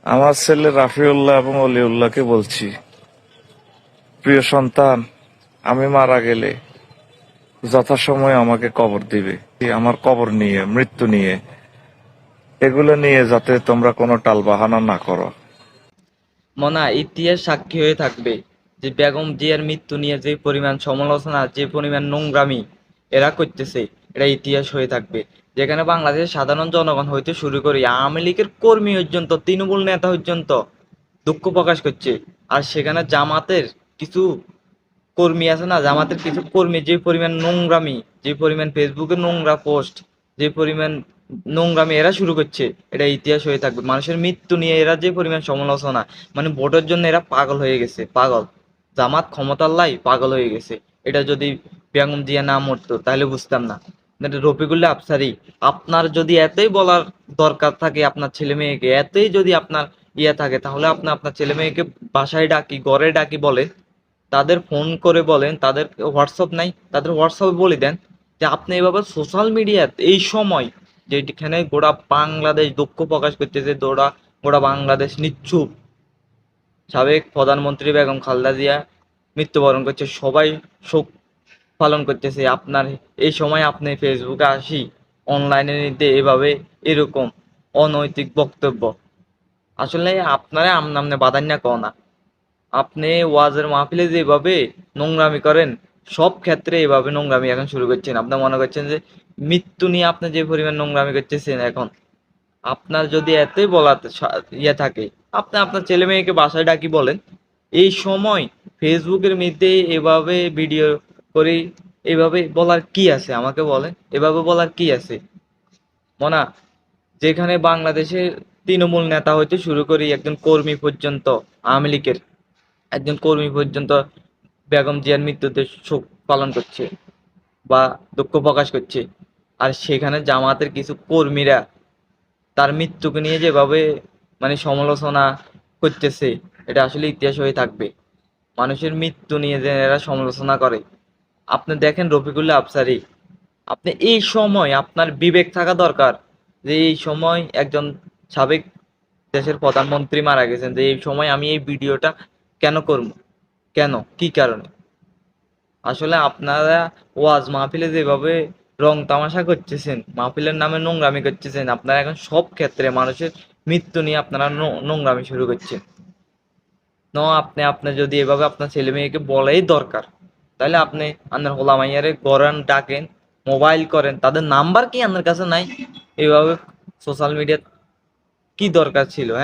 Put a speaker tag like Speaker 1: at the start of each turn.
Speaker 1: আমার ছেলে রাফিউল্লাহ এবং অলিউল্লাহকে বলছি, প্রিয় সন্তান, আমি মারা গেলে যথাসময়ে আমাকে কবর দিবে। আমার কবর নিয়ে, মৃত্যু নিয়ে, এগুলো নিয়ে যাতে তোমরা কোনো টালবাহানা না করো।
Speaker 2: মনা ইতিহাস সাক্ষী হয়ে থাকবে যে বেগম জিয়ার মৃত্যু নিয়ে যে পরিমাণ সমালোচনা, যে পরিমাণ নোংরামি এরা করতেছে, এটা ইতিহাস হয়ে থাকবে। যেখানে বাংলাদেশের সাধারণ জনগণ হইতে শুরু করে আওয়ামী লীগের কর্মী পর্যন্ত, তৃণমূল নেতা পর্যন্ত দুঃখ প্রকাশ করছে। আর সেখানে জামাতের কিছু কর্মী আছে না, জামাতের কিছু কর্মী যে পরিমাণ নোংরামি, যে পরিমাণ ফেসবুকে নোংরা পোস্ট, যে পরিমাণ নোংরামি এরা শুরু করছে, এটা ইতিহাস হয়ে থাকবে। মানুষের মৃত্যু নিয়ে এরা যে পরিমাণ সমালোচনা, মানে ভোটের জন্য এরা পাগল হয়ে গেছে, পাগল। জামাত ক্ষমতার লাই পাগল হয়ে গেছে। এটা যদি বেগম জিয়া না মরতো তাহলে বুঝতাম না। রফিকুল্লাহ আফসারি, আপনার যদি এতই বলার দরকার থাকে আপনার ছেলে মেয়েকে, এতই যদি আপনার ইয়ে থাকে, তাহলে আপনি আপনার ছেলে মেয়েকে বাসায় ডাকি, ঘরে ডাকি বলেন, তাদের ফোন করে বলেন, তাদের হোয়াটসঅ্যাপ নাই, তাদের হোয়াটসঅ্যাপে বলে দেন যে আপনি এভাবে সোশ্যাল মিডিয়াতে এই সময়, যেখানে গোটা বাংলাদেশ দুঃখ প্রকাশ করতেছে, গোটা গোটা বাংলাদেশ নিশ্চুপ, সাবেক প্রধানমন্ত্রী বেগম খালেদা জিয়া মৃত্যুবরণ করছে, সবাই শোক পালন করতেছে, আপনার এই সময় আপনি ফেসবুকে আসি অনলাইনে নিতে এভাবে এরকম অনৈতিক বক্তব্য, আসলে আপনারা আমনামনে বাধান্য কও না। আপনি ওয়াজের মাহফিলে যেভাবে নোংরামি করেন, সব ক্ষেত্রে এভাবে নোংরামি এখন শুরু করছেন। আপনি মনে করছেন যে মৃত্যু নিয়ে আপনি যে পরিমাণ নোংরামি করতেছেন এখন, আপনার যদি এতই বলার ইয়ে থাকে, আপনি আপনার ছেলে মেয়েকে বাসায় ডাকি বলেন। এই সময় ফেসবুকের মধ্যে এভাবে ভিডিও করে এভাবে বলার কি আছে আমাকে বলেন, এভাবে বলার কি আছে? মনা, যেখানে বাংলাদেশের তৃণমূল নেতা হইতে শুরু করে একজন কর্মী পর্যন্ত, আওয়ামী লীগের একজন কর্মী পর্যন্ত বেগম জিয়ার মৃত্যুতে শোক পালন করছে বা দুঃখ প্রকাশ করছে, আর সেখানে জামাতের কিছু কর্মীরা তার মৃত্যুকে নিয়ে যেভাবে মানে সমালোচনা করতেছে, এটা আসলে ইতিহাস হয়ে থাকবে। মানুষের মৃত্যু নিয়ে যে এরা সমালোচনা করে, আপনি দেখেন রফিকুল্লাহ আফসারী, আপনি এই সময় আপনার বিবেক থাকা দরকার যে এই সময় একজন সাবেক দেশের প্রধানমন্ত্রী মারা গেছেন, যে এই সময় আমি এই ভিডিওটা কেন করব, কেন, কি কারণে? আসলে আপনারা ওয়াজ মাহফিলে যেভাবে রং তামাশা করতেছেন, মাহফিলের নামে নোংরামি করতেছেন, আপনারা এখন সব ক্ষেত্রে মানুষের মৃত্যু নিয়ে আপনারা নোংরামি শুরু করছেন। আপনি আপনি যদি এভাবে আপনার ছেলে মেয়েকে বলাই দরকার, তাহলে আপনি আপনার হোলা মাইয়ারে গড়ান ডাকেন, মোবাইল করেন, তাদের নাম্বার কি আপনার কাছে নাই? এইভাবে সোশ্যাল মিডিয়া কি দরকার ছিল?